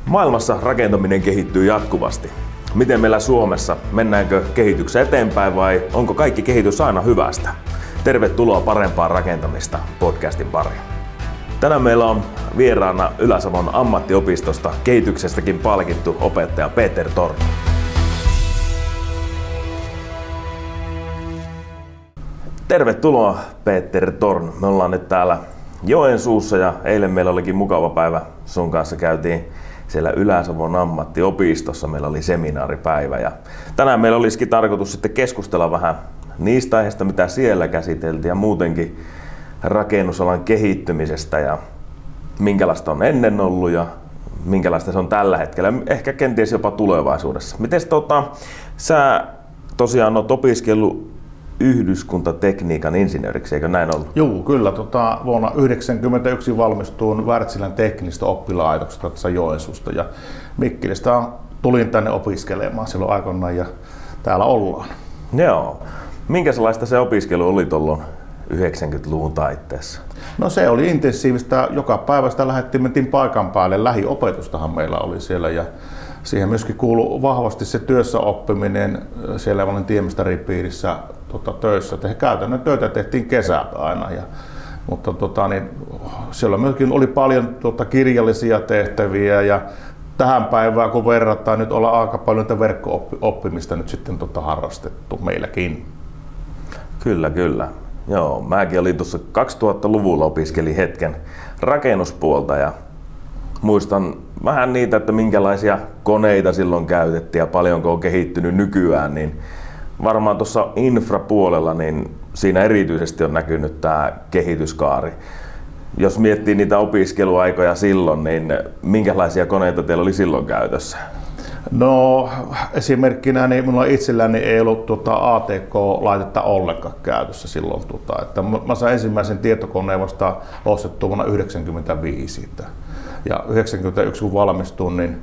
Maailmassa rakentaminen kehittyy jatkuvasti. Miten meillä Suomessa? Mennäänkö kehityksen eteenpäin vai onko kaikki kehitys aina hyvästä? Tervetuloa Parempaa rakentamista podcastin pariin. Tänään meillä on vieraana Ylä-Savon ammattiopistosta kehityksestäkin palkittu opettaja Peter Thorn. Tervetuloa Peter Thorn. Me ollaan nyt täällä Joensuussa ja eilen meillä olikin mukava päivä. Sun kanssa käytiin siellä Ylä-Savon ammattiopistossa. Meillä oli seminaaripäivä ja tänään meillä olisikin tarkoitus sitten keskustella vähän niistä aiheista, mitä siellä käsiteltiin ja muutenkin rakennusalan kehittymisestä ja minkälaista on ennen ollut ja minkälaista se on tällä hetkellä, ehkä kenties jopa tulevaisuudessa. Mites sä tosiaan oot opiskellut yhdyskuntatekniikan insinööriksi, eikö näin ollut? Joo, kyllä. Vuonna 1991 valmistuin Wärtsilän teknistä oppilaitoksesta tässä Joensuusta ja Mikkilistä tulin tänne opiskelemaan silloin aikoinaan ja täällä ollaan. Joo. Minkälaista se opiskelu oli tuolloin 90-luvun taitteessa? No se oli intensiivistä. Joka päivä sitä mentiin paikan päälle. Lähiopetustahan meillä oli siellä ja siihen myöskin kuului vahvasti se työssä oppiminen. Siellä olin tiemestaripiirissä töissä. Käytännön töitä tehtiin kesältä aina. Mutta siellä myöskin oli paljon kirjallisia tehtäviä ja tähän päivään kun verrataan, nyt ollaan aika paljon verkko-oppimista nyt sitten harrastettu meilläkin. Kyllä. Joo, mäkin olin tuossa 2000-luvulla opiskelin hetken rakennuspuolta ja muistan vähän niitä, että minkälaisia koneita silloin käytettiin ja paljonko on kehittynyt nykyään, niin varmaan tuossa infrapuolella niin siinä erityisesti on näkynyt tämä kehityskaari. Jos miettii niitä opiskeluaikoja silloin, niin minkälaisia koneita teillä oli silloin käytössä? No esimerkkinä niin minulla itselläni ei ollut ATK-laitetta ollenkaan käytössä silloin. Että mä sain ensimmäisen tietokoneen vasta ostettua vuonna 1995. Ja 91 kun valmistuin, niin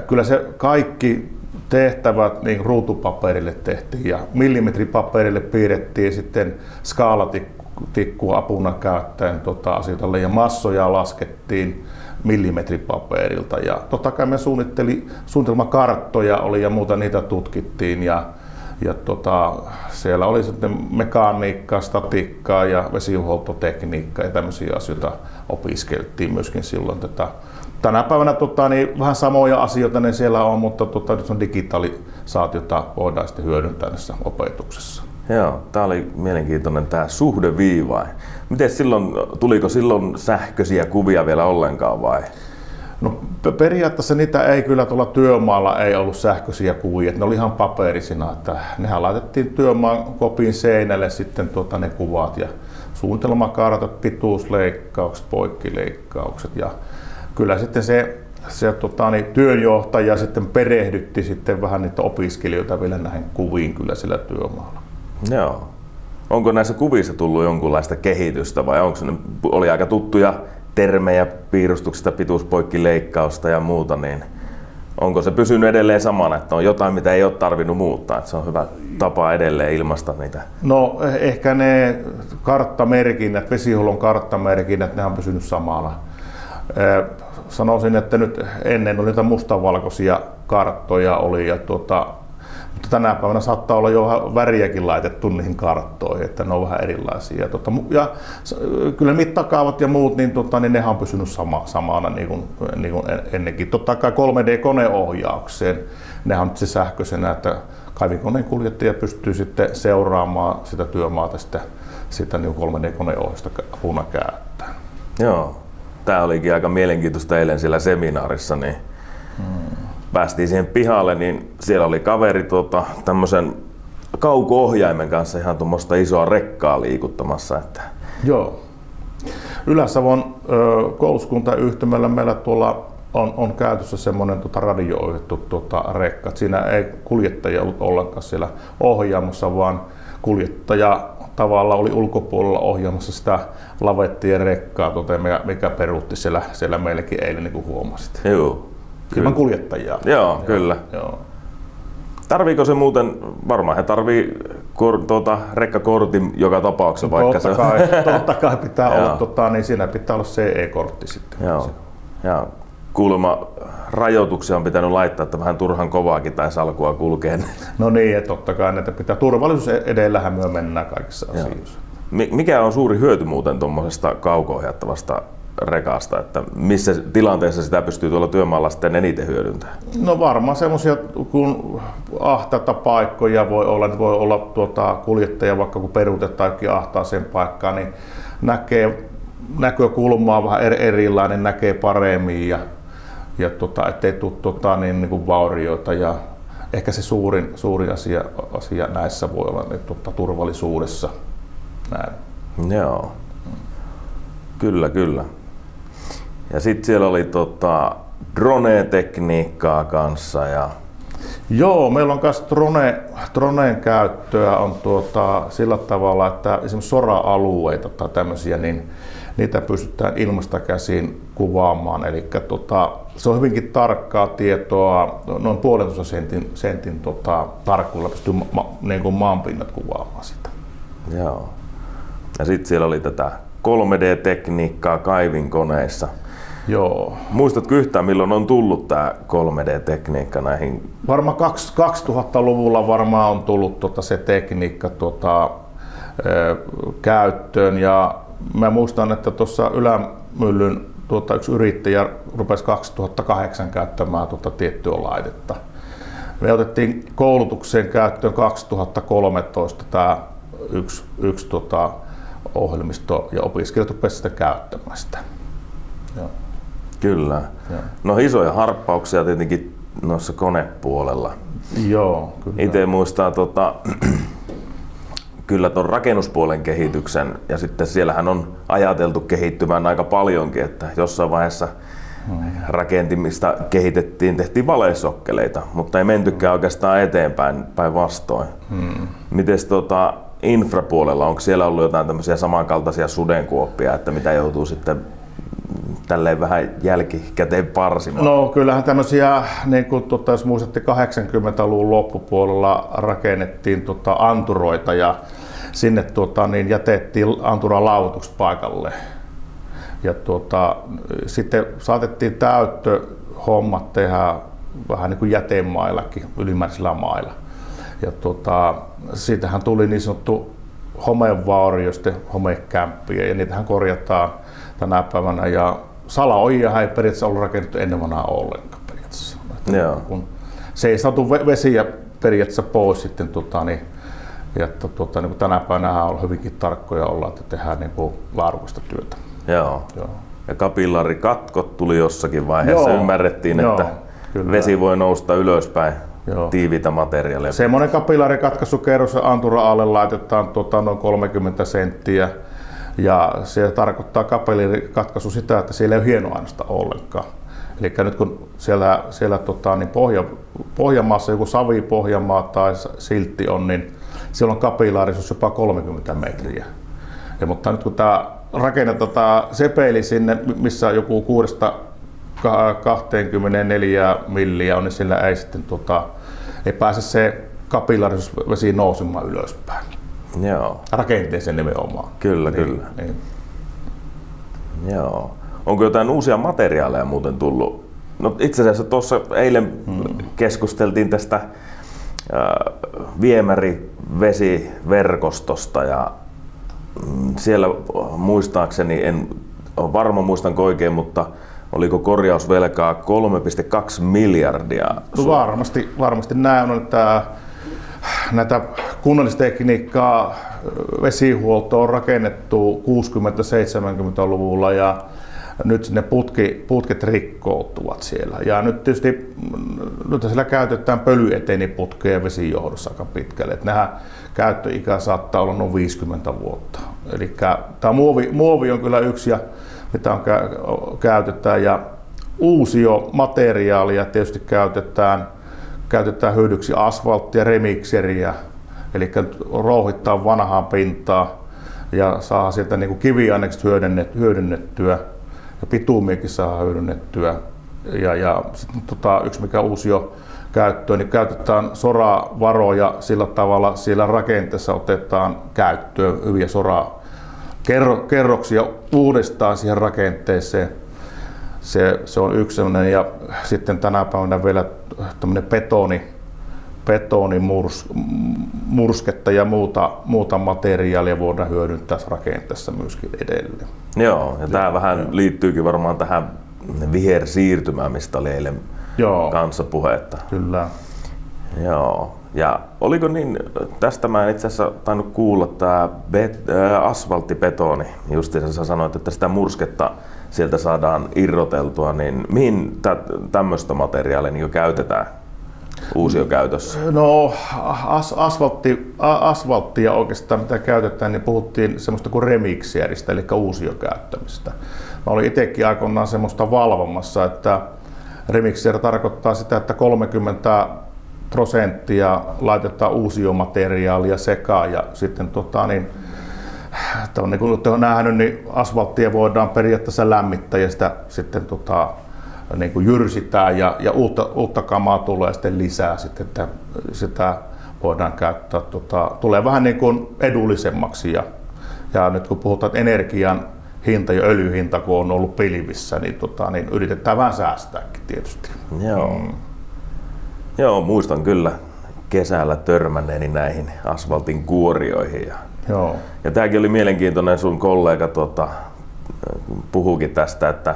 kyllä se kaikki tehtävät niin ruutupaperille tehtiin ja millimetripaperille piirrettiin sitten skaalatikkua apuna käyttäen asioita ja massoja laskettiin millimetripaperilta ja totta kai me suunnitelmakarttoja oli ja muuta niitä tutkittiin ja siellä oli sitten mekaniikkaa, statiikkaa ja vesihuoltotekniikkaa ja tämmöisiä asioita opiskeltiin myöskin silloin. Tänä päivänä niin vähän samoja asioita ne siellä on, mutta nyt on digitalisaatiota voidaan sitten hyödyntää tässä opetuksessa. Joo, tää oli mielenkiintoinen tää suhdeviiva. Miten tuliko silloin sähköisiä kuvia vielä ollenkaan vai? No periaatteessa niitä ei kyllä tuolla työmaalla ei ollut sähköisiä kuvia, ne oli ihan paperisina, että nehän laitettiin työmaan kopin seinälle sitten ne kuvat ja suunnitelmakartat, pituusleikkaukset, poikkileikkaukset ja kyllä sitten se työnjohtaja sitten perehdytti sitten vähän niitä opiskelijoita vielä näihin kuviin kyllä sillä työmaalla. Joo. Onko näissä kuvissa tullut jonkunlaista kehitystä vai oli aika tuttuja termejä piirustuksesta, pituuspoikkileikkausta ja muuta, niin onko se pysynyt edelleen samana, että on jotain, mitä ei ole tarvinnut muuttaa, että se on hyvä tapa edelleen ilmaista niitä? No ehkä ne karttamerkinnät, vesihuollon karttamerkinnät, ne on pysynyt samana. Sanoisin, että nyt ennen oli niitä mustavalkoisia karttoja oli ja mutta tänä päivänä saattaa olla jo väriäkin laitettu niihin karttoihin, että ne on vähän erilaisia. Ja kyllä mittakaavat ja muut, niin nehän on pysynyt samana niin kuin ennenkin. Totta kai 3D-koneohjaukseen, nehän on nyt se sähköisenä, että kaivinkoneen kuljettaja pystyy sitten seuraamaan sitä työmaata sitä niin 3D-koneohjausta apuna käyttäen. Joo, tämä olikin aika mielenkiintoista eilen siellä seminaarissa. Niin päästiin siihen pihalle, niin siellä oli kaveri tämmöisen kauko-ohjaimen kanssa ihan tuommoista isoa rekkaa liikuttamassa. Että. Joo. Ylä-Savon koulutuskuntayhtymällä meillä tuolla on käytössä semmoinen radio-ohjattu rekka. Siinä ei kuljettaja ollut ollenkaan siellä ohjaamassa, vaan kuljettaja tavallaan oli ulkopuolella ohjaamassa sitä lavettien rekkaa, mikä peruutti siellä meilläkin eilen, niin kuin huomasit. Joo. Ilman kuljettajaa. Joo, kyllä. Joo. Tarviiko se muuten, varmaan he tarvii rekkakortin joka tapauksessa, vaikka totta kai pitää olla, niin siinä pitää olla CE-kortti sitten. Joo. kuulemma rajoituksia on pitänyt laittaa, että vähän turhan kovaakin tai salkua kulkee. No niin, että totta kai näitä pitää. Turvallisuus edellähän me mennään kaikissa asioissa. Mikä on suuri hyöty muuten tuommoisesta kauko-ohjattavasta rekasta, että missä tilanteessa sitä pystyy tuolla työmaalla sitten eniten hyödyntämään? No varmaan semmoisia, kun ahtaita paikkoja voi olla kuljettaja, vaikka kun peruutettaankin ahtaa sen paikkaan, niin näkökulma on vähän erilainen, näkee paremmin ja ettei tule niin kuin vaurioita. Ja ehkä se suurin asia näissä voi olla niin, turvallisuudessa. Näin. Joo. Kyllä. Ja sitten siellä oli drone-tekniikkaa kanssa. Joo, meillä on myös droneen käyttöä on sillä tavalla, että esimerkiksi sora-alueita tai tämmöisiä, niin niitä pystytään ilmasta käsin kuvaamaan. Eli se on hyvinkin tarkkaa tietoa, noin 1,5 sentin tarkkuudella pystyy niin kuin maanpinnat kuvaamaan sitä. Joo. Ja sitten siellä oli tätä 3D-tekniikkaa kaivinkoneissa. Joo. Muistatko yhtään, milloin on tullut tämä 3D-tekniikka näihin? Varmaan 2000-luvulla varmaan on tullut se tekniikka käyttöön. Ja mä muistan, että tuossa Ylämyllyn yksi yrittäjä rupesi 2008 käyttämään tiettyä laitetta. Me otettiin koulutukseen käyttöön 2013 tämä yksi ohjelmisto ja opiskelijat rupesivat sitä käyttämään sitä. Joo. Kyllä. Joo. No isoja harppauksia tietenkin noissa konepuolella. Joo, kyllä. Itse muistaa kyllä tuon rakennuspuolen kehityksen ja sitten siellähän on ajateltu kehittyvän aika paljonkin, että jossain vaiheessa rakentimista tehtiin valesokkeleita, mutta ei mentykään oikeastaan eteenpäin päinvastoin. Mites infrapuolella, onko siellä ollut jotain tämmöisiä samankaltaisia sudenkuoppia, että mitä joutuu sitten tälleen vähän jälkikäteen parsimaan? No kyllähän tämmöisiä, niin kuin jos muistatte 80-luvun loppupuolella rakennettiin anturoita ja sinne niin jätettiin anturan lautukset paikalle. Ja sitten saatettiin täyttöhommat tehdä vähän niin kuin jätemaillakin, ylimääräisillä mailla. Ja siitähän tuli niin sanottu homevaurioista homekämppiä ja niitähän korjataan tänä päivänä. Ja salaojia ei periaatteessa ollut rakennettu ennen vanhaa ollenkaan periaatteessa. Kun se ei saatu vesiä periaatteessa pois sitten niin kuin tänä päivänä on hyvinkin tarkkoja olla, että tehdään niin kuin laadukasta työtä. Joo. Ja kapillaarikatkot tuli jossakin vaiheessa. Ymmärrettiin, että vesi voi nousta ylöspäin. Tiiviitä materiaalia. Semmoinen kapillaarikatkaisukerros anturan alle laitetaan noin 30 senttiä. Ja se tarkoittaa kapillaarikatkaisu sitä, että siellä ei ole hienoainesta ollenkaan. Eli nyt kun siellä niin pohjamaassa joku savipohjamaa tai siltti on, niin siellä on kapillaarisuus jopa 30 metriä. Mutta nyt kun tämä rakennetaan sepeli sinne, missä joku 6-24 milliä on, niin sillä ei sitten ei pääse se kapillaarisuusvesi nousemaan ylöspäin. Joo. Rakenteeseen nimenomaan. Kyllä. Niin. Joo. Onko jotain uusia materiaaleja muuten tullut? No itse asiassa tuossa eilen keskusteltiin tästä viemärivesiverkostosta ja siellä muistaakseni, en ole varma muistanko oikein, mutta oliko korjausvelkaa 3,2 miljardia? No varmasti näin on, että näitä kunnallistekniikkaa, vesihuoltoa on rakennettu 60-70-luvulla ja nyt ne putket rikkoutuvat siellä. Ja nyt tietysti siellä käytetään pölyeteeniputkeja vesijohdossa aika pitkälle. Nämähän käyttöikä saattaa olla noin 50 vuotta. Eli tämä muovi on kyllä yksi, mitä käytetään. Ja uusiomateriaalia tietysti käytetään hyödyksi asfalttia, remikseriä, eli rouhittaa vanhaa pintaa ja saa sieltä niin kuin kiviainekset hyödynnettyä ja bitumiakin saa hyödynnettyä. Ja sitten yksi mikä uusio käyttöön, niin käytetään soravaroja sillä tavalla, siellä rakenteessa otetaan käyttöön hyviä sorakerroksia uudestaan siihen rakenteeseen. Se on yksi sellainen, ja sitten tänä päivänä vielä tämmöinen betonimursketta ja muuta materiaalia voidaan hyödyntää rakenteessa myöskin edelleen. Joo, ja tämä vähän liittyykin varmaan tähän vihersiirtymään, mistä oli eilen kanssa puhetta. Kyllä. Joo. Ja oliko niin, tästä mä en itse asiassa tainnut kuulla, tämä asfalttibetoni, justiinsa sä sanoit, että sitä mursketta sieltä saadaan irroteltua, niin mihin tämmöistä materiaalia niin käytetään uusiokäytössä? No asfalttia oikeastaan mitä käytetään, niin puhuttiin semmoista kuin remixieristä, eli uusiokäyttämistä. Mä olin itsekin aikoinaan semmoista valvomassa, että remixier tarkoittaa sitä, että 30% laitetaan uusiomateriaalia sekaan ja sitten niin kuin olette nähnyt, niin asfalttia voidaan periaatteessa lämmittää ja sitä sitten niin kuin jyrsitään ja uutta kamaa tulee sitten lisää, sitten, että sitä voidaan käyttää, tulee vähän niin kuin edullisemmaksi ja nyt kun puhutaan energian hinta ja öljyhinta, kun on ollut pilvissä, niin yritetään vähän säästääkin tietysti. Joo. Joo, muistan kyllä kesällä törmänneeni näihin asfaltin kuorioihin. Ja tämäkin oli mielenkiintoinen, sun kollega puhuukin tästä, että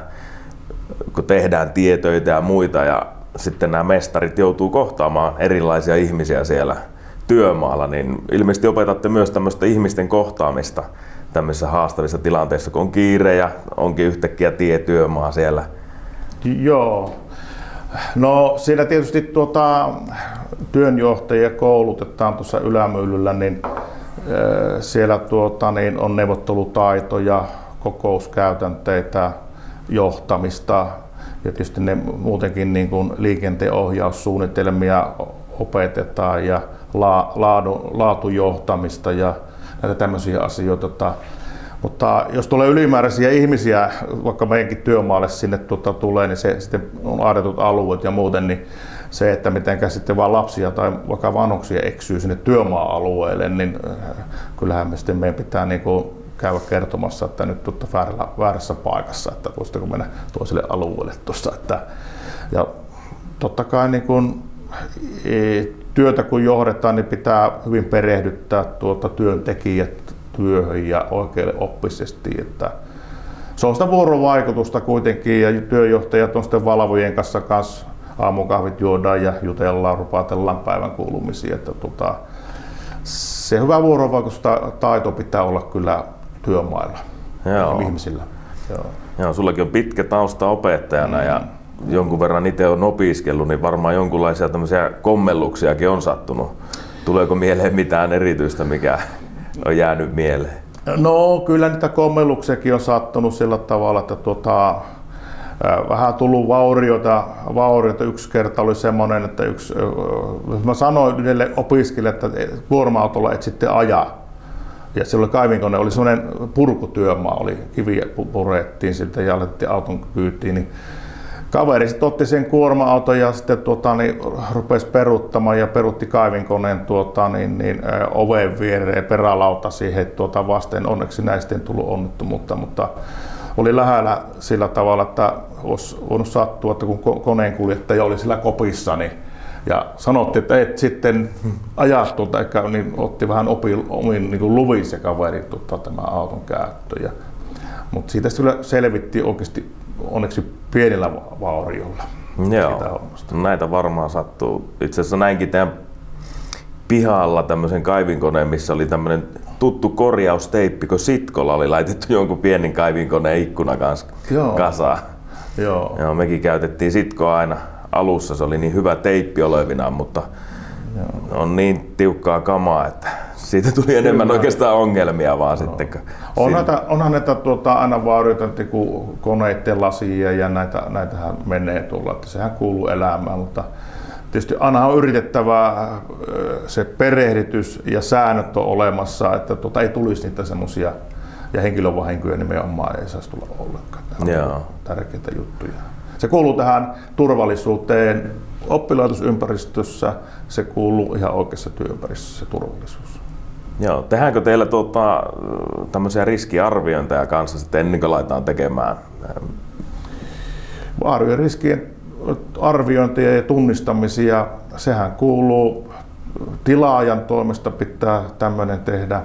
kun tehdään tietöitä ja muita ja sitten nämä mestarit joutuu kohtaamaan erilaisia ihmisiä siellä työmaalla, niin ilmeisesti opetatte myös tämmöistä ihmisten kohtaamista tämmöisissä haastavissa tilanteissa, kun on kiire ja onkin yhtäkkiä tietyömaa siellä. Joo. No siinä tietysti työnjohtajia koulutetaan tuossa Ylämyllyllä, niin siellä niin on neuvottelutaitoja, kokouskäytänteitä, johtamista ja tietysti ne muutenkin niin kuin liikenteen ohjaussuunnitelmia opetetaan ja laatujohtamista ja näitä tämmöisiä asioita. Mutta jos tulee ylimääräisiä ihmisiä, vaikka meidänkin työmaalle sinne tulee, niin se sitten on aidetut alueet ja muuten, niin se, että mitenkään sitten vaan lapsia tai vaikka vanhuksia eksyy sinne työmaa-alueelle, niin kyllähän me sitten meidän pitää niin kuin käydä kertomassa, että nyt väärässä paikassa, että voisitteko mennä toiselle alueelle tuossa. Ja totta kai niin kun työtä kun johdetaan, niin pitää hyvin perehdyttää työntekijät työhön ja oikealle oppisesti. Että se on sitä vuorovaikutusta kuitenkin ja työjohtajat on sitten valvojien kanssa aamukahvit juodaan ja jutellaan, rupatellaan päivän kuulumisia. Että se hyvä vuorovaikutustaito pitää olla kyllä työmailla ja ihmisillä. Joo, sullakin on pitkä tausta opettajana ja jonkun verran itse on opiskellut, niin varmaan jonkunlaisia tämmöisiä kommelluksiakin on sattunut. Tuleeko mieleen mitään erityistä, mikä on jäänyt mieleen? No kyllä niitä kommelluksiakin on sattunut sillä tavalla, että vähän tullut vaurioita. Yksi kerta oli semmoinen, että mä sanoin yhdelle opiskelijalle, että kuorma-autolla et sitten ajaa. Ja silloin kaivinkone oli semmoinen purkutyömaa, oli kiviä purettiin siltä ja alettiin auton kyytiin. Niin kaveri sitten otti sen kuorma-auton ja sitten rupesi peruuttamaan ja peruutti kaivinkoneen oven viereen perälauta siihen vasten. Onneksi näistä ei tullut onnettomuutta, mutta oli lähellä sillä tavalla, että olisi voinut sattua, että kun koneenkuljettaja oli sillä kopissa, niin ja sanottiin, että et sitten ajaa niin otti vähän omiin niin luviin se kaveri tämän auton käyttöön. Mutta siitä selvittiin oikeasti onneksi pienillä vaurioilla. Joo, näitä varmaan sattuu. Itse asiassa näinkin teidän pihalla tämmöisen kaivinkoneen, missä oli tämmöinen tuttu korjausteippi, kun Sitkolla oli laitettu jonkun pienen kaivinkoneen ikkuna kanssa kasaan. Joo, mekin käytettiin Sitkoa aina alussa, se oli niin hyvä teippi olevinaan, mutta on niin tiukkaa kamaa, että siitä tuli enemmän oikeastaan ongelmia vaan sitten. Onhan näitä aina vaurioita, kun koneiden lasia ja näitähän menee tulla, että sehän kuuluu elämään, mutta tietysti aina on yritettävä se perehdytys ja säännöt on olemassa, että ei tulisi niitä semmoisia ja henkilövahinkoja nimenomaan ei saisi tulla ollenkaan. Nämä on tärkeitä juttuja. Se kuuluu tähän turvallisuuteen oppilaitosympäristössä, se kuuluu ihan oikeassa työympäristössä se turvallisuus. Joo, tehdäänkö teillä tämmöisiä riskiarviointeja kanssa sitten ennen kuin laitetaan tekemään? Vaarojen riskien arviointia ja tunnistamisia, sehän kuuluu tilaajan toimesta pitää tämmöinen tehdä.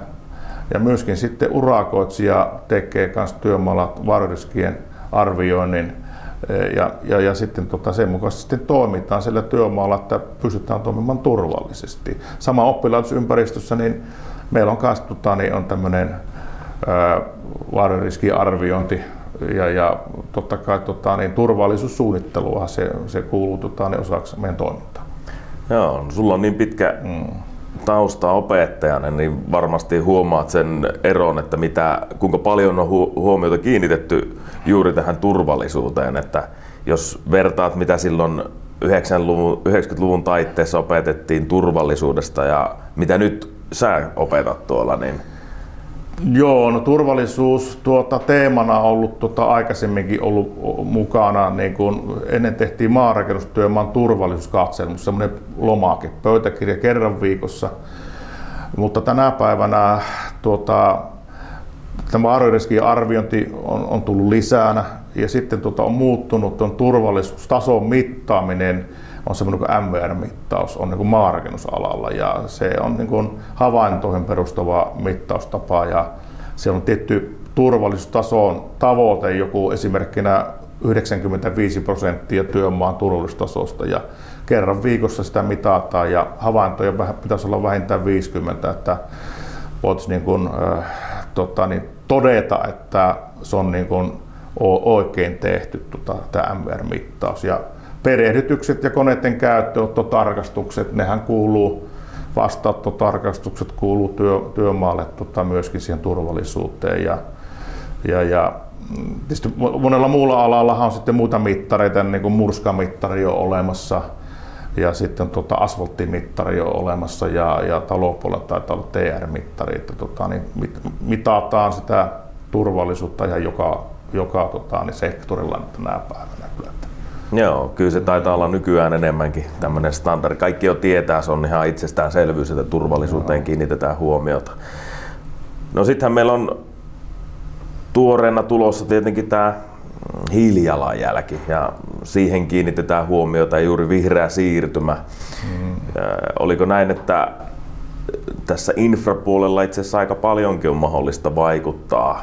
Ja myöskin sitten urakoitsija tekee myös työmaalla vaarariskien arvioinnin ja sitten sen mukaisesti toimitaan sillä työmaalla, että pystytään toimimaan turvallisesti. Sama oppilaitosympäristössä, niin meillä on myös on tämmöinen vaarariskien arviointi ja totta kai turvallisuussuunnittelua se kuuluu osaksi meidän toimintaan. Joo, sulla on niin pitkä tausta opettajana, niin varmasti huomaat sen eron, että kuinka paljon on huomiota kiinnitetty juuri tähän turvallisuuteen, että jos vertaat mitä silloin 90-luvun taitteessa opetettiin turvallisuudesta ja mitä nyt sä opetat tuolla, niin joo, no turvallisuus teemana on ollut aikaisemminkin ollut mukana, niin kun ennen tehtiin maanrakennustyömaan turvallisuuskatselmus, semmoinen lomake, pöytäkirja kerran viikossa, mutta tänä päivänä tämä vaarariskien arviointi on tullut lisänä ja sitten on muuttunut tuon turvallisuustason mittaaminen on semmoinen kuin MVR-mittaus on niin kuin maanrakennusalalla ja se on niin kuin havaintoihin perustuva mittaustapa ja siellä on tietty turvallisuustason tavoite, joku esimerkkinä 95% työmaan turvallisuustasosta ja kerran viikossa sitä mitataan ja havaintoja pitäisi olla vähintään 50, että voitaisiin niin kuin, todeta, että se on niin kuin oikein tehty tämä MVR-mittaus. Ja perehdytykset ja koneiden käyttöönottotarkastukset, nehän kuuluu, vastaanottotarkastukset kuuluu työmaalle myöskin siihen turvallisuuteen. Ja tietysti monella muulla alalla on sitten muita mittareita, niin kuin murskamittari on olemassa ja sitten asfalttimittari on olemassa ja talopuolella taitaa olla TR-mittari, että niin mitataan sitä turvallisuutta ihan joka sektorilla tänä päivänä kyllä. Joo, kyllä se taitaa olla nykyään enemmänkin tämmöinen standardi. Kaikki jo tietää, se on ihan itsestäänselvyys, että turvallisuuteen kiinnitetään huomiota. No sittenhän meillä on tuoreena tulossa tietenkin tämä hiilijalanjälki ja siihen kiinnitetään huomiota ja juuri vihreä siirtymä. Oliko näin, että tässä infrapuolella itse asiassa aika paljonkin on mahdollista vaikuttaa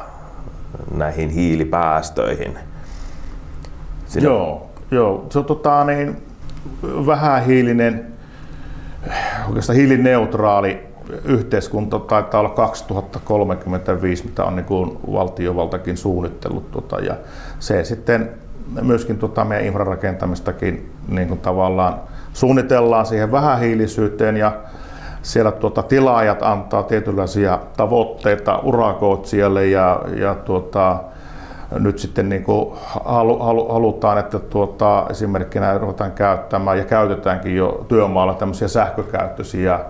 näihin hiilipäästöihin? Joo, se on vähähiilinen, oikeastaan hiilineutraali yhteiskunta taitaa olla 2035, mitä on niin kuin valtiovaltakin suunnitellut. Ja se sitten myöskin meidän infrarakentamistakin niin kuin tavallaan suunnitellaan siihen vähähiilisyyteen ja siellä tilaajat antaa tietynlaisia tavoitteita urakoitsijalle ja nyt sitten niin kuin halutaan, että esimerkkinä ruvetaan käyttämään ja käytetäänkin jo työmaalla tämmöisiä sähkökäyttöisiä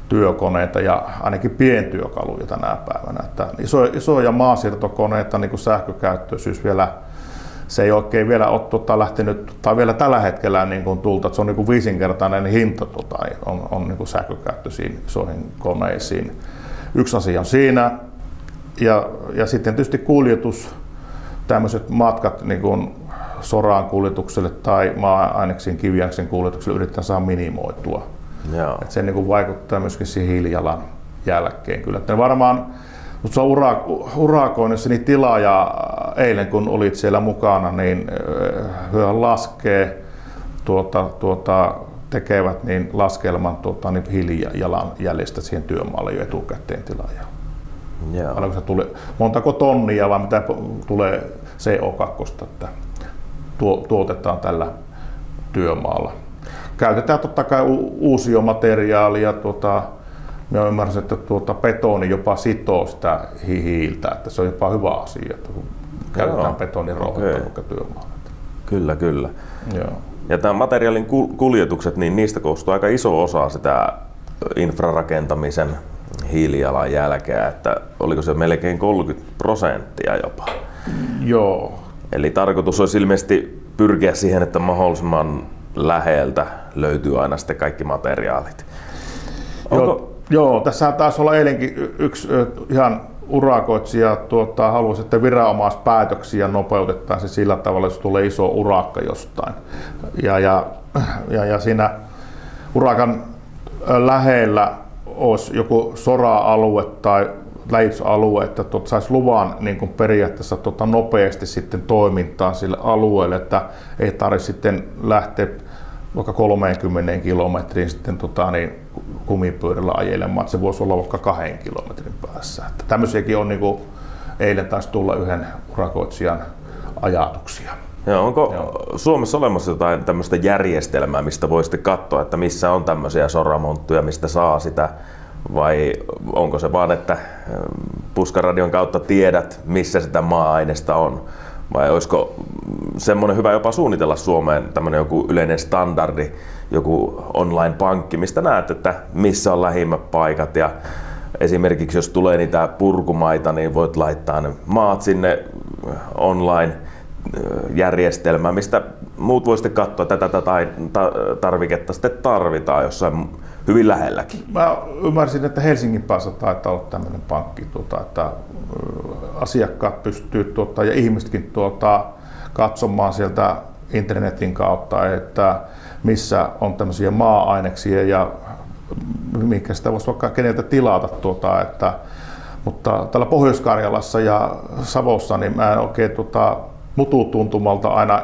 työkoneita ja ainakin pientyökaluja tänä päivänä. Että isoja maasiirtokoneita, niin kuin sähkökäyttöisyys vielä, se ei oikein vielä ole lähtenyt, tai vielä tällä hetkellä niin kuin tulta, että se on niin kuin 5-kertainen hinta on niin kuin sähkökäyttöisiin isoihin koneisiin. Yksi asia on siinä ja sitten tietysti kuljetus. Tämmöiset matkat niin kuin soraan kuljetukselle tai maa-aineksen kiviaineksen kuljetukselle yritetään saada minimoitua. Et se niin kuin vaikuttaa myöskin siihen hiilijalan jälkeen. Kyllä. Että varmaan, mutta se on urakoinnissa, niin tilaaja eilen kun olit siellä mukana, niin he laskee, tekevät niin laskelman niin hiilijalan jäljestä siihen työmaalle jo etukäteen tilaajaan. Montako tonnia vai mitä tulee CO2, että tuotetaan tällä työmaalla. Käytetään totta kai uusia materiaalia. Minä ymmärsin, että betoni jopa sitoo sitä hiiltä, että se on jopa hyvä asia, että kun käytetään betonirouhetta työmaalla. Kyllä. Joo. Ja tämä materiaalin kuljetukset, niin niistä koostuu aika iso osa sitä infrarakentamisen hiilijalanjälkeä, että oliko se melkein 30% jopa? Joo. Eli tarkoitus olisi ilmeisesti pyrkiä siihen, että mahdollisimman läheltä löytyy aina sitten kaikki materiaalit. Joo, tässä taisi olla eilenkin yksi ihan urakoitsija haluaisi, että viranomaispäätöksiä nopeutettaisiin sillä tavalla, jos tulee iso urakka jostain. Ja siinä urakan lähellä olisi joku sora-alue tai läjitysalue, että saisi luvan niin kuin periaatteessa nopeasti sitten toimintaan sille alueelle, että ei tarvitse sitten lähteä vaikka 30 kilometriin sitten kumipyörällä ajelemaan, että se voisi olla vaikka 2 kilometrin päässä. Että tämmöisiäkin on, niin kuin eilen taisi tulla yhden urakoitsijan ajatuksia. Onko Suomessa olemassa jotain tämmöistä järjestelmää, mistä voisitte katsoa, että missä on tämmöisiä soramonttuja, mistä saa sitä, vai onko se vaan, että Puskaradion kautta tiedät, missä sitä maa-aineesta on? Vai olisiko semmoinen hyvä jopa suunnitella Suomeen tämmöinen joku yleinen standardi, joku online-pankki, mistä näet, että missä on lähimmät paikat, ja esimerkiksi jos tulee niitä purkumaita, niin voit laittaa ne maat sinne online-järjestelmään, mistä muut voisitte katsoa, että tätä tarviketta sitten tarvitaan jossain hyvin lähelläkin. Mä ymmärsin, että Helsingin päässä taitaa olla tämmöinen pankki, että asiakkaat pystyy ja ihmisetkin katsomaan sieltä internetin kautta, että missä on tämmöisiä maa-aineksia ja mikä sitä voisi vaikka keneltä tilata. Mutta täällä Pohjois-Karjalassa ja Savossa niin mä en oikein mututuntumalta aina,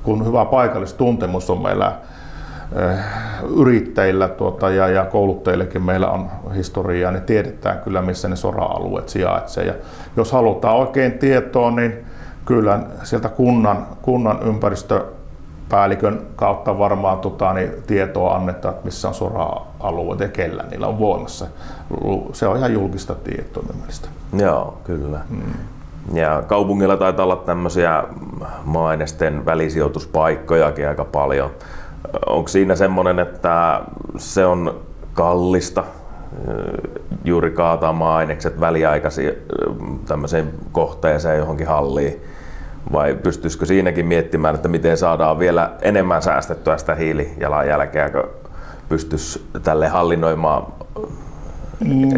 kun hyvä paikallistuntemus on meillä yrittäjillä ja kouluttajillekin meillä on historiaa, niin tiedetään kyllä, missä ne sora-alueet sijaitsee. Ja jos halutaan oikein tietoa, niin kyllä sieltä kunnan ympäristöpäällikön kautta varmaan niin tietoa annetaan, että missä on sora-alueet ja kellä niillä on voimassa. Se on ihan julkista tietoa mielestäni. Joo, kyllä. Ja kaupungilla taitaa olla tämmöisiä maa-ainesten välisijoituspaikkojakin aika paljon. Onko siinä semmoinen, että se on kallista juuri kaataa maa-ainekset väliaikaisiin tämmöiseen kohteeseen johonkin halliin? Vai pystyisikö siinäkin miettimään, että miten saadaan vielä enemmän säästettyä sitä hiilijalanjälkeä, kun pystyisi tälle hallinnoimaan?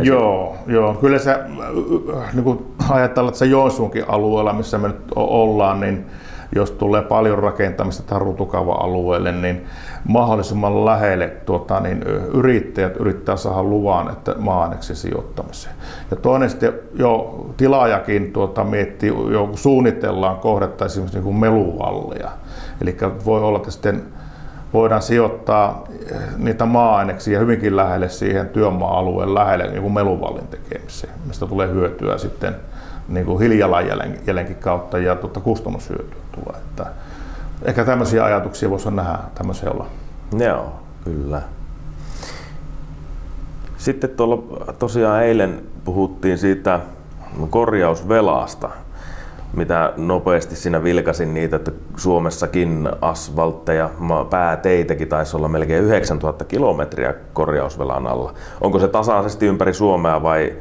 Joo. Kyllä se, niin kun ajatellaan, että se Joensuunkin alueella, missä me nyt ollaan, niin jos tulee paljon rakentamista tähän Rutukava-alueelle, niin mahdollisimman lähelle yrittäjät yrittää saada luvan, että maa-aineksen sijoittamiseen. Ja toinen sitten jo tilaajakin miettii, suunnitellaan kohdetta esimerkiksi niin meluvalleja. Eli voi olla, että sitten voidaan sijoittaa niitä maa-aineksia hyvinkin lähelle siihen työmaa-alueen lähelle niin meluvallin tekemiseen, mistä tulee hyötyä sitten niin kuin hiilijalanjäljenkin kautta ja kustannushyötyä tulee. Että ehkä tämmöisiä ajatuksia voisi nähdä tämmöisiä olla. Joo, kyllä. Sitten tuolla tosiaan eilen puhuttiin siitä korjausvelasta, mitä nopeasti siinä vilkasin niitä, että Suomessakin asfaltteja, pääteitäkin taisi olla melkein 9000 kilometriä korjausvelan alla. Onko se tasaisesti ympäri Suomea vai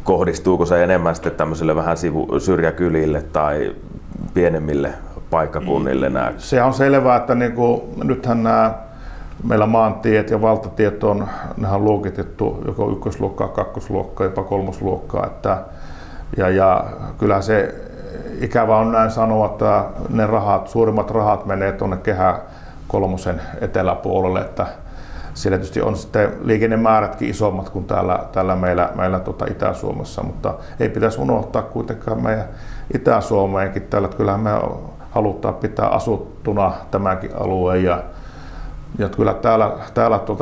kohdistuuko se enemmän sitten tämmöisille vähän syrjäkylille tai pienemmille paikkakunnille? Se on selvää, että nythän nämä meillä maantiet ja valtatiet on luokitettu joko ykkösluokkaa, kakkosluokkaa, jopa kolmosluokkaa. Ja kyllä se ikävä on näin sanoa, että ne suurimmat rahat menee tuonne Kehä kolmosen eteläpuolelle, että siellä tietysti on sitten liikennemäärätkin isommat kuin täällä meillä Itä-Suomessa, mutta ei pitäisi unohtaa kuitenkaan meidän Itä-Suomeenkin täällä, että kyllähän me halutaan pitää asuttuna tämäkin alue ja kyllä täällä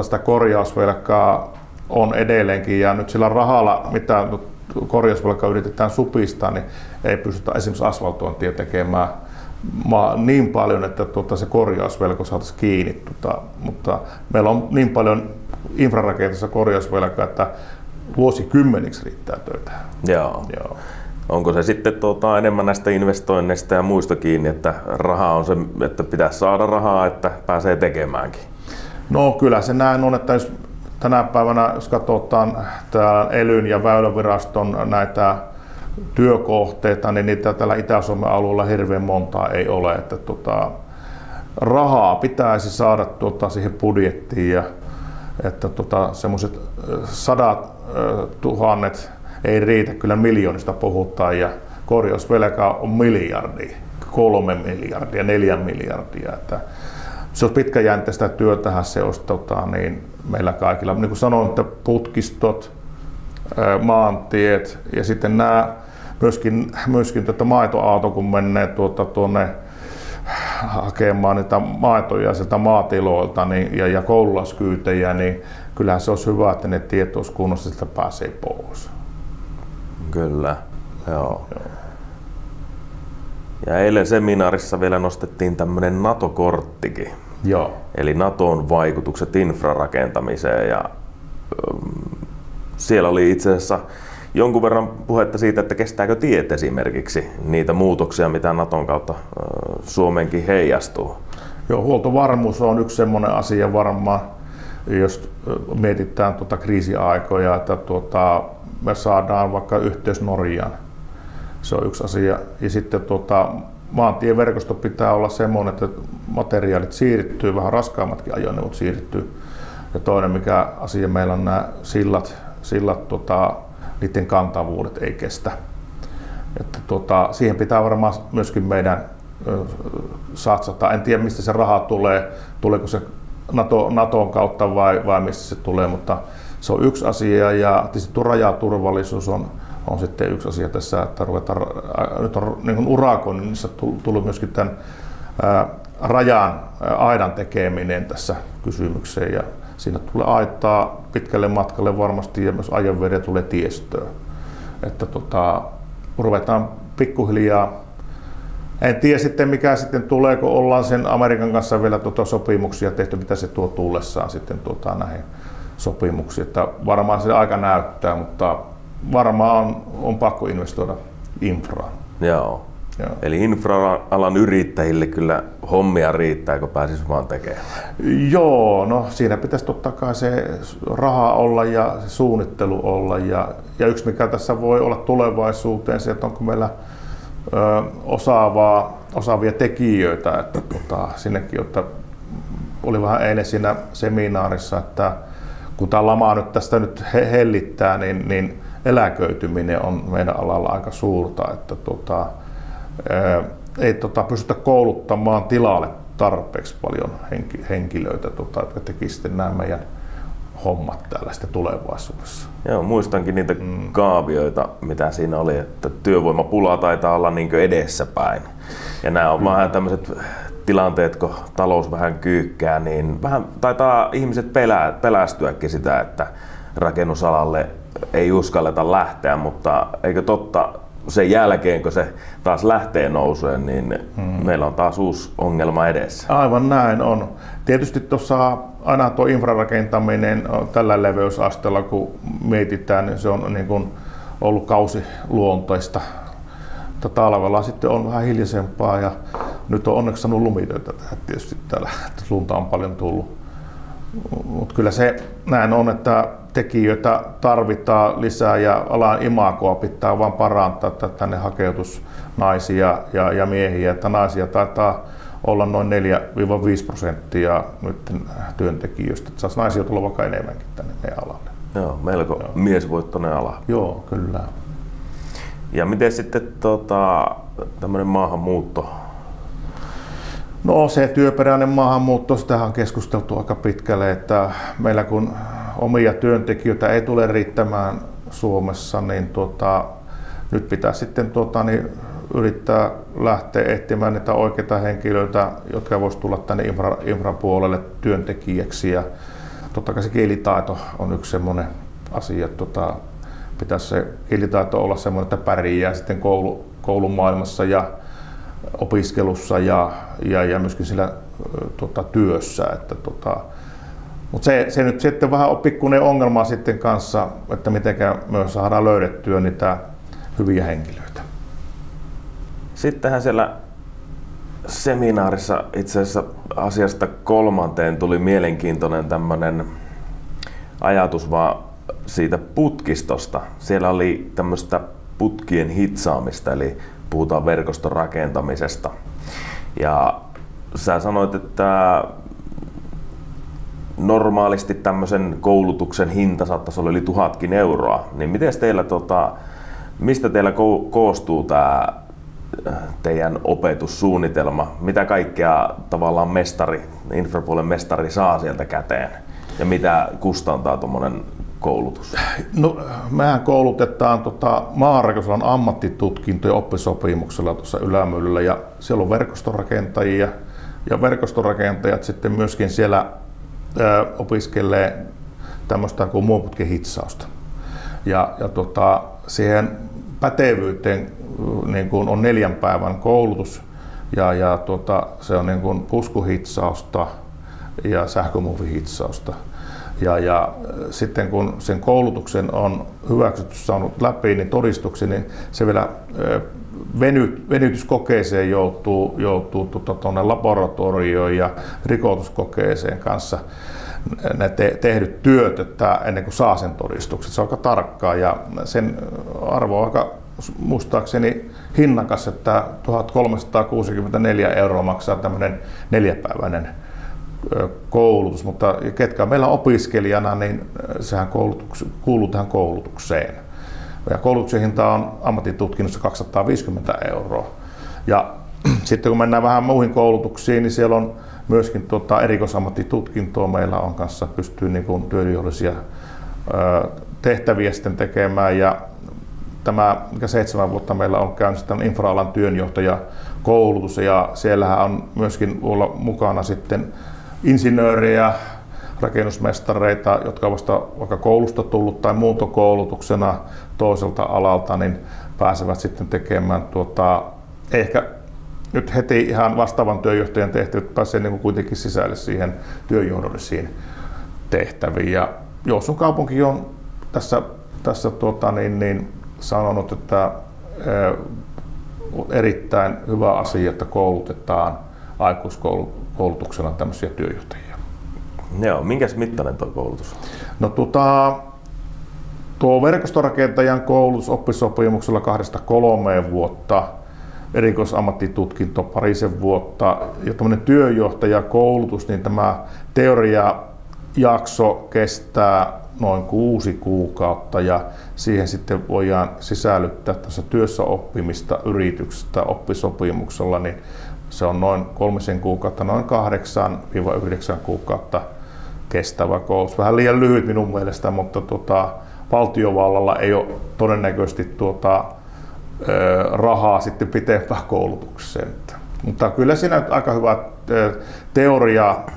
sitä korjausvelkaa on edelleenkin ja nyt sillä rahalla, mitä korjausvelkaa yritetään supistaa, niin ei pystytä esimerkiksi asfaltointia tekemään niin paljon, että se korjausvelko saataisiin kiinni, mutta meillä on niin paljon infrarakenteessa korjausvelkaa, että vuosikymmeniksi riittää töitä. Joo. Onko se sitten enemmän näistä investoinneista ja muista kiinni, että raha on se, että pitäisi saada rahaa, että pääsee tekemäänkin? No kyllä se näin on, että jos tänä päivänä, jos katsotaan ELYn ja Väyläviraston näitä työkohteita, niin niitä täällä Itä-Suomen alueella hirveän montaa ei ole. Että rahaa pitäisi saada siihen budjettiin ja että semmoiset 100 000 ei riitä, kyllä miljoonista puhutaan ja korjausvelka on miljardi, 3 miljardia, 4 miljardia. Että se on pitkäjänteistä työtähän se olisi niin meillä kaikilla. Niin kuin sanoin, että putkistot, maantiet ja sitten nämä myöskin maitoauto, kun menee tuonne hakemaan niitä maitoja sieltä maatiloilta ja koululaskyytejä, niin kyllähän se olisi hyvä, että ne tiet olisi kunnossa, että pääsee pois. Kyllä, joo. Ja eilen seminaarissa vielä nostettiin tämmöinen NATO-korttikin. Joo. Eli NATOn vaikutukset infrarakentamiseen. Ja siellä oli itse asiassa jonkun verran puhetta siitä, että kestääkö tiet esimerkiksi niitä muutoksia, mitä NATOn kautta Suomeenkin heijastuu. Joo, huoltovarmuus on yksi semmoinen asia varmaan, jos mietitään kriisiaikoja, että me saadaan vaikka yhteys Norjaan. Se on yksi asia. Ja sitten maantieverkosto pitää olla semmoinen, että materiaalit siirtyy, vähän raskaammatkin ajoneuvot siirtyy. Ja toinen mikä asia meillä on nämä sillat niiden kantavuudet ei kestä. Että siihen pitää varmaan myöskin meidän satsata. En tiedä mistä se raha tulee, tuleeko se NATOn kautta vai mistä se tulee, mutta se on yksi asia ja tietysti tuo rajaturvallisuus on sitten yksi asia tässä, että nyt on niin urakoinnissa tullut myöskin tämän rajan aidan tekeminen tässä kysymykseen ja siinä tulee aittaa pitkälle matkalle varmasti ja myös ajonveriä tulee tiestöä. Että ruvetaan pikkuhiljaa. En tiedä sitten mikä sitten tulee, kun ollaan sen Amerikan kanssa vielä sopimuksia tehty, mitä se tuo tullessaan sitten näihin sopimuksiin. Että varmaan se aika näyttää, mutta varmaan on pakko investoida infraan. Joo. Eli infra-alan yrittäjille kyllä hommia riittää, kun pääsisi vaan tekemään. Joo, no siinä pitäisi totta kai se raha olla ja se suunnittelu olla. Ja yksi mikä tässä voi olla tulevaisuuteen se, että onko meillä osaavia tekijöitä. Että sinnekin, että oli vähän eilen siinä seminaarissa, että kun tämä lama nyt tästä nyt hellittää, niin eläköityminen on meidän alalla aika suurta. Että ei pystytä kouluttamaan tilalle tarpeeksi paljon henkilöitä, jotka tekisivät sitten nämä meidän hommat täällä sitten tulevaisuudessa. Joo, muistankin niitä kaavioita, mitä siinä oli, että työvoimapula taitaa olla niin kuin edessäpäin. Ja nämä on vähän tämmöiset tilanteet, kun talous vähän kyykkää, niin vähän taitaa ihmiset pelästyäkin sitä, että rakennusalalle ei uskalleta lähteä, mutta eikö totta, sen jälkeen kun se taas lähtee nousuun, niin meillä on taas uusi ongelma edessä. Aivan näin on. Tietysti tuossa aina tuo infrarakentaminen tällä leveysasteella, kun mietitään, niin se on niin kuin ollut kausiluontoista. Talvella sitten on vähän hiljaisempaa ja nyt on onneksi saanut lumitöitä tietysti täällä, että lunta on paljon tullut. Mutta kyllä se näin on, että tekijöitä tarvitaan lisää ja alan imagoa pitää vaan parantaa, että tänne hakeutus naisia ja miehiä, että naisia taitaa olla noin 4-5% nyt työntekijöistä, että saisi naisia tulla vaikka enemmänkin tänne meidän alalle. Joo, melko miesvoittoinen ala. Joo, kyllä. Ja miten sitten tämmöinen maahanmuutto? No se työperäinen maahanmuutto, sitähän on keskusteltu aika pitkälle, että meillä kun omia työntekijöitä ei tule riittämään Suomessa, niin nyt pitää sitten yrittää lähteä etsimään niitä oikeita henkilöitä, jotka voisivat tulla tänne infrapuolelle työntekijäksi. Ja totta kai se kielitaito on yksi semmoinen asia, että pitäisi se kielitaito olla semmoinen, että pärjää sitten koulumaailmassa ja opiskelussa ja myöskin sillä työssä. Että mutta se nyt sitten vähän on pikkuinen ongelma sitten kanssa, että miten myös saadaan löydettyä niitä hyviä henkilöitä. Sittenhän siellä seminaarissa itse asiassa asiasta 3. tuli mielenkiintoinen tämmöinen ajatus vaan siitä putkistosta. Siellä oli tämmöistä putkien hitsaamista, eli puhutaan verkoston rakentamisesta. Ja sä sanoit, että normaalisti tämmöisen koulutuksen hinta saattaisi olla yli 1000 euroa, niin miten teillä, mistä teillä koostuu tämä teidän opetussuunnitelma? Mitä kaikkea tavallaan infrapuolen mestari saa sieltä käteen? Ja mitä kustantaa tuommoinen koulutus? No, mehän koulutetaan maanrakennusalan ammattitutkintoja oppisopimuksella tuossa Ylämyllyllä ja siellä on verkostorakentajia ja verkostorakentajat sitten myöskin siellä opiskelee tämmöistä kuin muoputken hitsausta. Ja siihen pätevyyteen niin kuin on 4 päivän koulutus ja se on niin kuin puskuhitsausta ja sähkömuovihitsausta. Ja sitten kun sen koulutuksen on hyväksytty saanut läpi, niin todistuksen, niin se vielä venytyskokeeseen joutuu tuonne laboratorioon ja rikotuskokeeseen kanssa ne tehdyt työt, että ennen kuin saa sen todistuksen. Se on aika tarkkaa ja sen arvo on aika muistaakseni hinnakas, että 1364 € maksaa tämmöinen 4-päiväinen koulutus, mutta ketkä meillä on opiskelijana, niin sehän kuuluu tähän koulutukseen. Ja koulutuksen hinta on ammattitutkinnossa 250 €. Ja sitten kun mennään vähän muihin koulutuksiin, niin siellä on myöskin erikoisammattitutkintoa meillä on kanssa, pystyy niin kuin työnjohdollisia tehtäviä sitten tekemään. Ja tämä, mikä 7 vuotta meillä on käynnissä, infra-alan työnjohtajakoulutus, ja siellähän on myöskin olla mukana sitten insinöörejä, rakennusmestareita, jotka ovat vasta vaikka koulusta tullut tai muuntokoulutuksena toiselta alalta, niin pääsevät sitten tekemään ehkä nyt heti ihan vastaavan työnjohtajan tehtävät, pääsee niin kuitenkin sisälle siihen työnjohdollisiin tehtäviin. Ja Joensuun kaupunki on tässä sanonut, että on erittäin hyvä asia, että koulutetaan aikuiskoulutuksena tämmöisiä työjohtajia. Joo, minkäs mittainen tuo koulutus? No tuo verkostorakentajan koulutus oppisopimuksella 2-3 vuotta, erikoisammattitutkinto 2 vuotta ja tämmöinen työjohtajakoulutus, niin tämä teoriajakso kestää noin 6 kuukautta ja siihen sitten voidaan sisällyttää tässä työssä oppimista yrityksestä oppisopimuksella, niin se on noin 3 kuukautta, noin 8-9 kuukautta kestävä koulutus. Vähän liian lyhyt minun mielestä, mutta valtiovallalla ei ole todennäköisesti rahaa sitten pitempään koulutukseen. Mutta kyllä siinä aika hyvä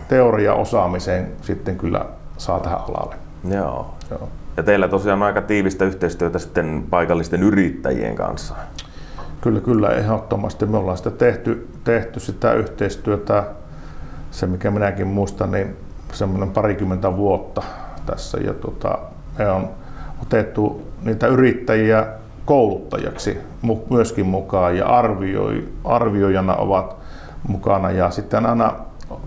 teoria-osaamisen sitten kyllä saa tähän alalle. Joo. Ja teillä tosiaan on aika tiivistä yhteistyötä sitten paikallisten yrittäjien kanssa. Kyllä, ehdottomasti. Me ollaan sitä tehty sitä yhteistyötä, se mikä minäkin muistan, niin semmoinen 20 vuotta tässä. Ja me on otettu niitä yrittäjiä kouluttajaksi myöskin mukaan ja arvioijana ovat mukana. Ja sitten aina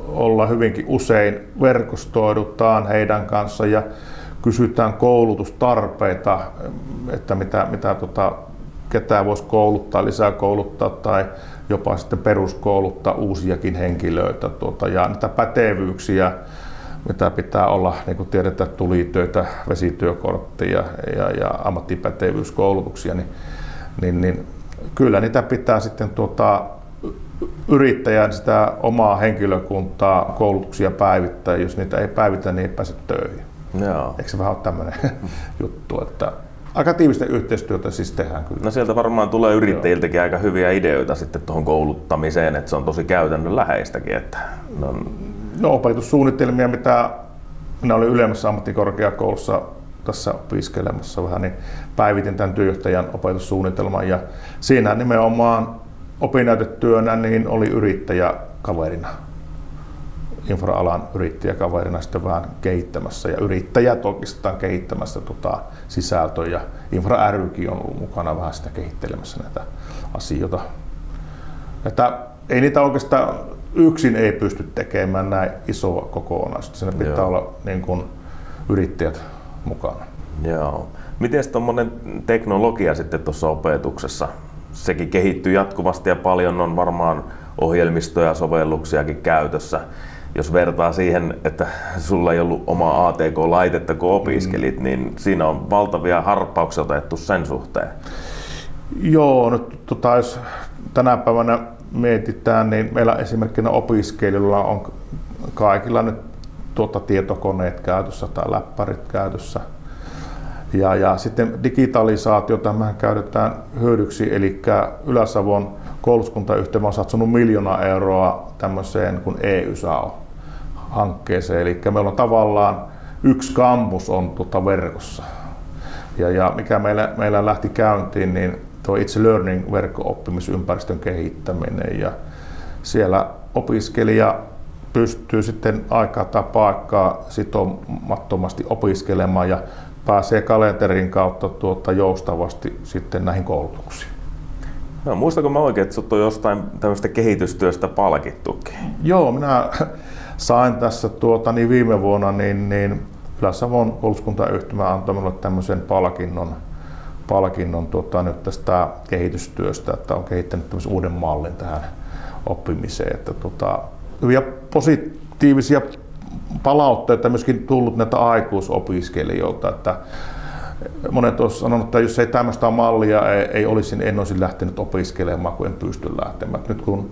olla hyvinkin usein verkostoidutaan heidän kanssa ja kysytään koulutustarpeita, että mitä ketään voisi kouluttaa, lisää kouluttaa tai jopa sitten peruskouluttaa uusiakin henkilöitä ja niitä pätevyyksiä, mitä pitää olla, niin kuin tiedetään, tulitöitä, vesityökortteja ja ammattipätevyyskoulutuksia, niin kyllä niitä pitää sitten yrittäjän sitä omaa henkilökuntaa koulutuksia päivittää. Jos niitä ei päivitä, niin ei pääse töihin. Joo. Eikö se vähän ole tämmöinen juttu, että aika tiivistä yhteistyötä siis tehdään kyllä. No sieltä varmaan tulee yrittäjiltäkin aika hyviä ideoita sitten tuohon kouluttamiseen, että se on tosi käytännönläheistäkin. No opetussuunnitelmia, mitä minä olin ylemmässä ammattikorkeakoulussa tässä opiskelemassa vähän, niin päivitin tämän työjohtajan opetussuunnitelman ja siinä nimenomaan opinnäytetyönä niin oli yrittäjäkaverina, infra-alan yrittäjäkaverina sitten vähän kehittämässä ja yrittäjät oikeastaan kehittämässä sisältöä ja Infra ry:kin on ollut mukana vähän sitä kehittelemässä näitä asioita. Että ei niitä oikeastaan yksin ei pysty tekemään näin isoa kokonaisuutta. Siinä pitää olla niin kuin yrittäjät mukana. Joo. Miten tuommoinen teknologia sitten tuossa opetuksessa? Sekin kehittyy jatkuvasti ja paljon on varmaan ohjelmistoja ja sovelluksiakin käytössä. jos vertaa siihen, että sulla ei ollut omaa ATK-laitetta kun opiskelit, niin siinä on valtavia harppauksia otettu sen suhteen. Joo, nyt jos tänä päivänä mietitään, niin meillä esimerkkinä opiskelijoilla on kaikilla nyt tietokoneet käytössä tai läppärit käytössä. Ja sitten digitalisaatiota me käytetään hyödyksi, eli Ylä-Savon koulutuskuntayhtymä on satsannut 1 000 000 euroa tämmöiseen kuin EYSAO-hankkeeseen, eli meillä on tavallaan yksi kampus on verkossa. Ja mikä meillä lähti käyntiin, niin tuo It's Learning verkko-oppimisympäristön kehittäminen, ja siellä opiskelija pystyy sitten aikaa tai paikkaa sitomattomasti opiskelemaan ja pääsee kalenterin kautta joustavasti sitten näihin koulutuksiin. No, muistatko mä oikein, että sut on jostain tämmöistä kehitystyöstä palkittukin? Joo, minä sain tässä viime vuonna niin Ylä-Savon koulutuskuntayhtymä antoi minulle tämmöisen palkinnon nyt tästä kehitystyöstä, että on kehittänyt tämmöisen uuden mallin tähän oppimiseen. Että hyviä positiivisia palautteita myöskin tullut näitä aikuisopiskelijoilta, että monet ovat sanoneet, että jos ei tämmöistä mallia ei olisi, niin en olisi lähtenyt opiskelemaan, kun en pysty lähtemään. Nyt kun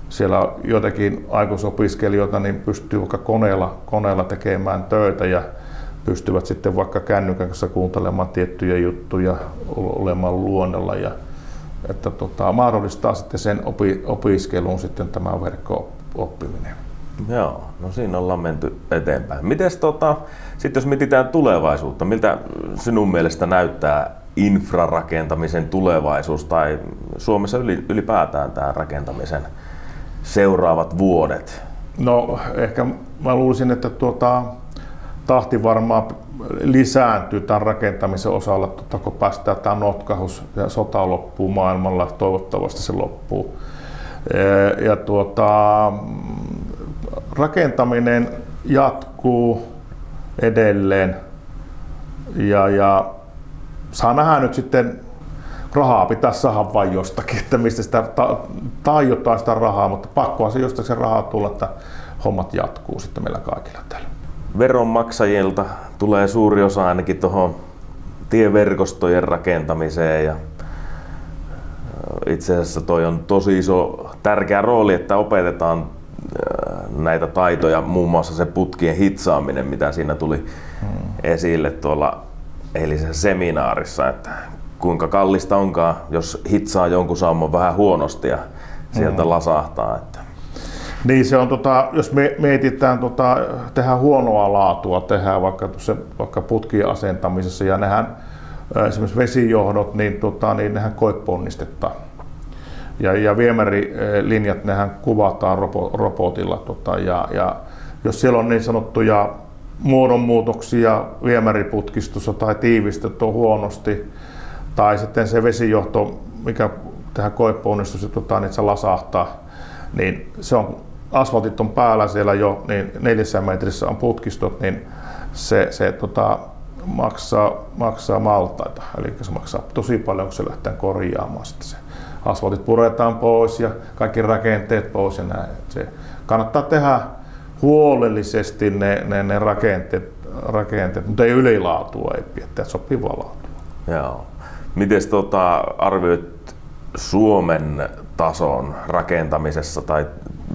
siellä on joitakin aikuisopiskelijoita, niin pystyy vaikka koneella tekemään töitä ja pystyvät sitten vaikka kännykän kanssa kuuntelemaan tiettyjä juttuja, olemaan luonnolla, ja että mahdollistaa sitten sen opiskelun sitten tämä verkko-oppiminen. Joo, no siinä ollaan menty eteenpäin. Mites sitten jos mietitään tulevaisuutta, miltä sinun mielestä näyttää infrarakentamisen tulevaisuus tai Suomessa ylipäätään tämä rakentamisen seuraavat vuodet? No ehkä mä luulisin, että tahti varmaan lisääntyy tämän rakentamisen osalla, kun päästään tämä notkahus ja sota loppuu maailmalla, toivottavasti se loppuu. Ja rakentaminen jatkuu edelleen ja saa nähdä nyt sitten, rahaa pitää saada vain jostakin, että mistä sitä taiotaan sitä rahaa, mutta pakkoa se jostakin se rahaa tulla, että hommat jatkuu sitten meillä kaikilla täällä. Veronmaksajilta tulee suuri osa ainakin tuohon tieverkostojen rakentamiseen, ja itse asiassa toi on tosi iso tärkeä rooli, että opetetaan näitä taitoja, muun muassa se putkien hitsaaminen, mitä siinä tuli esille tuolla eilisessä seminaarissa, että kuinka kallista onkaan, jos hitsaa jonkun sauman vähän huonosti ja sieltä lasahtaa. Että. Niin se on, jos me mietitään, tehdään huonoa laatua, tehdään vaikka putkien asentamisessa, ja nehän esimerkiksi vesijohdot, niin nehän koeponnistetaan. Ja viemärilinjat nehän kuvataan robotilla, ja jos siellä on niin sanottuja muodonmuutoksia viemäriputkistossa tai tiivistöt on huonosti, tai sitten se vesijohto, mikä tähän koeponnistus, niin se lasahtaa, niin se on, asfaltit on päällä siellä jo, niin 4 metrissä on putkistot, niin se maksaa maltaita, eli se maksaa tosi paljon, kun se lähtee korjaamaan sitten se. Asfaltit puretaan pois ja kaikki rakenteet pois ja näin. Se kannattaa tehdä huolellisesti ne rakenteet, mutta ei ylilaatua, ei pidä sopivaa laatua. Joo. Miten arvioit Suomen tason rakentamisessa tai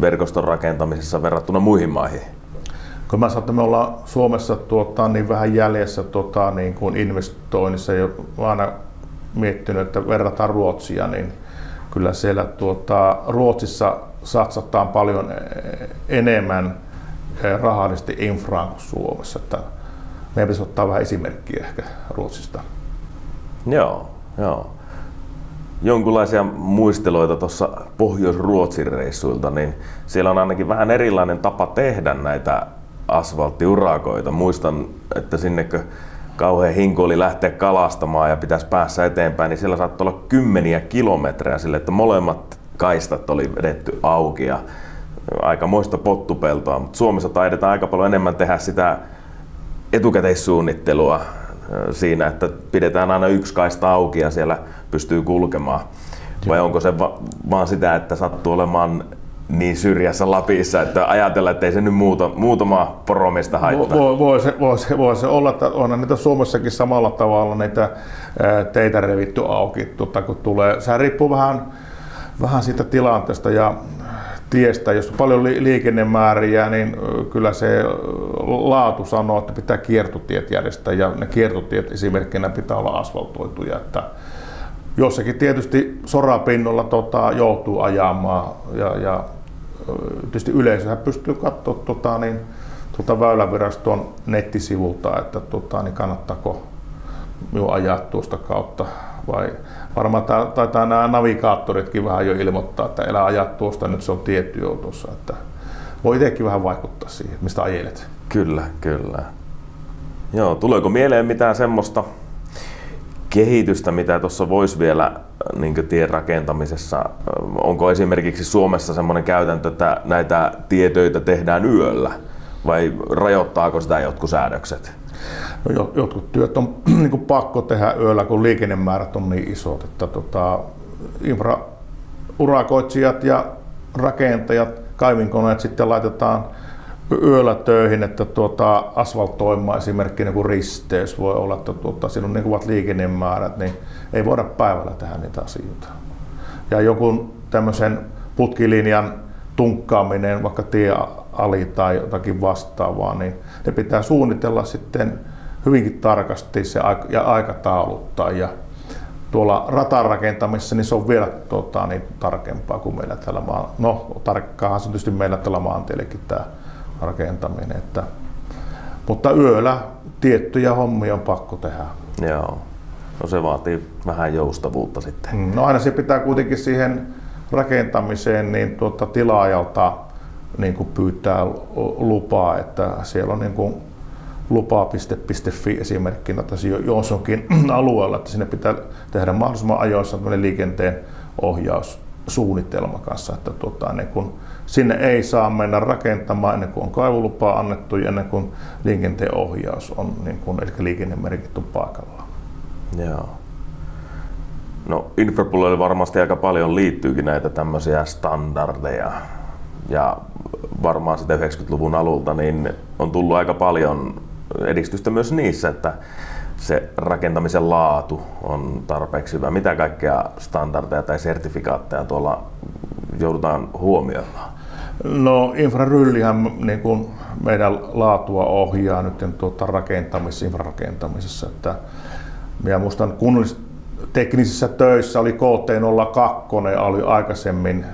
verkoston rakentamisessa verrattuna muihin maihin? Kun mä sanon, että me ollaan Suomessa niin vähän jäljessä niin kuin investoinnissa, ja mä aina miettinyt, että verrataan Ruotsia, niin kyllä siellä Ruotsissa satsataan paljon enemmän rahallisesti infraan kuin Suomessa. Että meidän pitäisi ottaa vähän esimerkkiä ehkä Ruotsista. Joo. Jonkinlaisia muisteloita tuossa Pohjois-Ruotsin reissuilta, niin siellä on ainakin vähän erilainen tapa tehdä näitä asfalttiurakoita. Muistan, että sinnekö kauhean hinkoili lähteä kalastamaan ja pitäisi päässä eteenpäin, niin siellä saattoi olla 10 kilometrejä sille, että molemmat kaistat oli vedetty auki ja aikamoista pottupeltoa, mutta Suomessa taidetaan aika paljon enemmän tehdä sitä etukäteissuunnittelua siinä, että pidetään aina yksi kaista auki ja siellä pystyy kulkemaan. Vai onko se vaan sitä, että sattuu olemaan niin syrjässä Lapissa, että ajatella, että ei se nyt muutama poromista haittaa. Voi se olla, että onhan niitä Suomessakin samalla tavalla niitä teitä revitty auki, kun tulee. Se riippuu vähän siitä tilanteesta ja tiestä. Jos on paljon liikennemääriä, niin kyllä se laatu sanoo, että pitää kiertotiet järjestää ja ne kiertotiet esimerkkinä pitää olla asfaltoituja. Että jossakin tietysti sorapinnolla joutuu ajamaan ja tietysti yleisöhän pystyy katsoa Väyläviraston nettisivulta, että niin kannattaako minun ajaa tuosta kautta vai varmaan taitaa nämä navigaattoritkin vähän jo ilmoittaa, että älä ajaa tuosta, nyt se on tietty jo tuossa, että voi itsekin vähän vaikuttaa siihen, mistä ajelet. Kyllä. Joo, tuleeko mieleen mitään semmoista kehitystä, mitä tuossa voisi vielä niin tien rakentamisessa? Onko esimerkiksi Suomessa semmoinen käytäntö, että näitä tietöitä tehdään yöllä vai rajoittaako sitä jotkut säädökset? No, jotkut työt on niin pakko tehdä yöllä, kun liikennemäärät on niin isot, että infraurakoitsijat ja rakentajat, kaivinkoneet sitten laitetaan yöllä töihin, että asfaltoimaan esimerkkinä kuin risteys voi olla, että siinä on niin kovat liikennemäärät, niin ei voida päivällä tehdä niitä asioita. Ja joku tämmöisen putkilinjan tunkkaaminen, vaikka tie ali tai jotakin vastaavaa, niin ne pitää suunnitella sitten hyvinkin tarkasti se ja aikatauluttaa. Ja tuolla ratarakentamisessa niin se on vielä niin tarkempaa kuin meillä täällä tarkkaahan se tietysti meillä täällä maantiellekin tämä rakentaminen. Mutta yöllä tiettyjä hommia on pakko tehdä. Joo. No se vaatii vähän joustavuutta sitten. No aina se pitää kuitenkin siihen rakentamiseen niin tilaajalta niin kuin pyytää lupaa, että siellä on niin kuin lupaa.fi esimerkkinä tässä jossakin alueella, että sinne pitää tehdä mahdollisimman ajoissa liikenteen ohjaussuunnitelma kanssa, että niin kun sinne ei saa mennä rakentamaan ennen kuin on kaivulupa annettu ja ennen kuin liikenteen ohjaus on niin kuin, eli liikennemerkit on paikalla. Joo. No infrapuolelle varmasti aika paljon liittyykin näitä tämmöisiä standardeja ja varmaan sitä 90-luvun alulta niin on tullut aika paljon edistystä myös niissä, että se rakentamisen laatu on tarpeeksi hyvä. Mitä kaikkea standardeja tai sertifikaatteja tuolla joudutaan huomioimaan? No infraryllihän niin kuin meidän laatua ohjaa nyt infrarakentamisessa. Että minä muistan kunnallisteknisissä töissä oli KT02 oli aikaisemmin,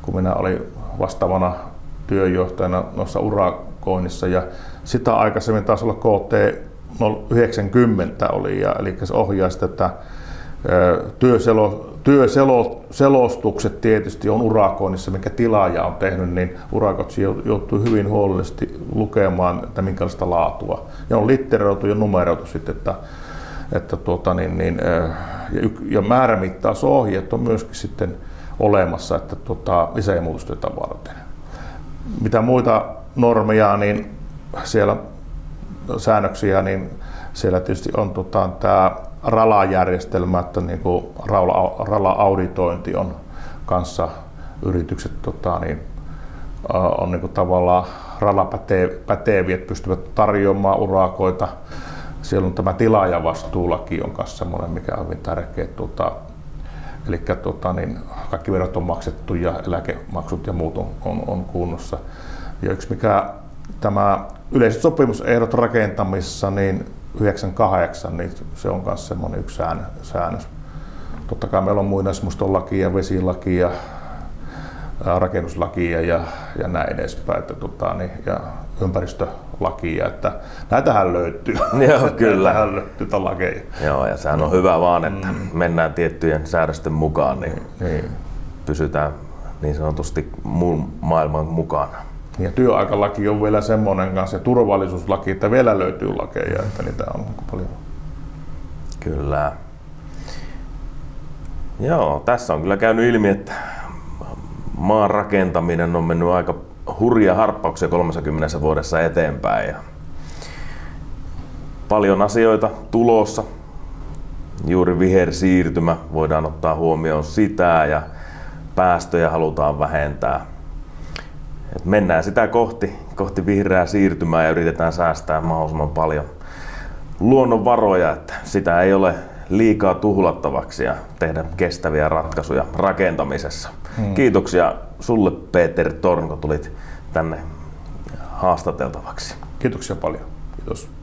kun minä olin vastaavana työjohtajana noissa urakoinnissa ja sitä aikaisemmin taisi olla KT90 oli, eli se ohjaisi tätä työselostukset tietysti on urakoinnissa, mikä tilaaja on tehnyt, niin urakoitsija joutuu hyvin huolellisesti lukemaan, että minkälaista laatua. Ja on litteroitu ja numeroitu sitten, ja määrämittausohjeet on myöskin sitten olemassa, että lisäilmoitustyötä varten. Mitä muita normeja, niin siellä säännöksiä, niin siellä tietysti on tämä RALA-järjestelmä, että niin kuin RALA-auditointi on kanssa yritykset on niin kuin tavallaan RALA-päteviä, pystyvät tarjoamaan urakoita. Siellä on tämä tilaajavastuulaki on kanssa semmoinen, mikä on hyvin tärkeä. Eli kaikki verot on maksettu ja eläkemaksut ja muut on kunnossa. Ja yksi mikä tämä yleiset sopimusehdot rakentamisessa, niin 98, niin se on myös semmoinen yksi säännös. Totta kai meillä on muinaismuistolaki ja vesilaki ja rakennuslaki ja näin edespäin, ja ympäristölakia, että näitähän löytyy. Joo, kyllä. Näitähän löytyy lakeja. Joo, ja sehän on hyvä vaan, että mennään tiettyjen säädösten mukaan, niin pysytään niin sanotusti muun maailman mukana. Ja työaikalaki on vielä semmoinen kanssa, ja turvallisuuslaki, että vielä löytyy lakeja, että niitä on paljon. Kyllä. Joo, tässä on kyllä käynyt ilmi, että maan rakentaminen on mennyt aika hurja harppauksia 30 vuodessa eteenpäin. Ja paljon asioita tulossa. Juuri vihersiirtymä voidaan ottaa huomioon sitä ja päästöjä halutaan vähentää. Et mennään sitä kohti vihreää siirtymää ja yritetään säästää mahdollisimman paljon luonnonvaroja, että sitä ei ole liikaa tuhlattavaksi ja tehdä kestäviä ratkaisuja rakentamisessa. Kiitoksia sulle, Peter Thorn, kun tulit tänne haastateltavaksi. Kiitoksia paljon. Kiitos.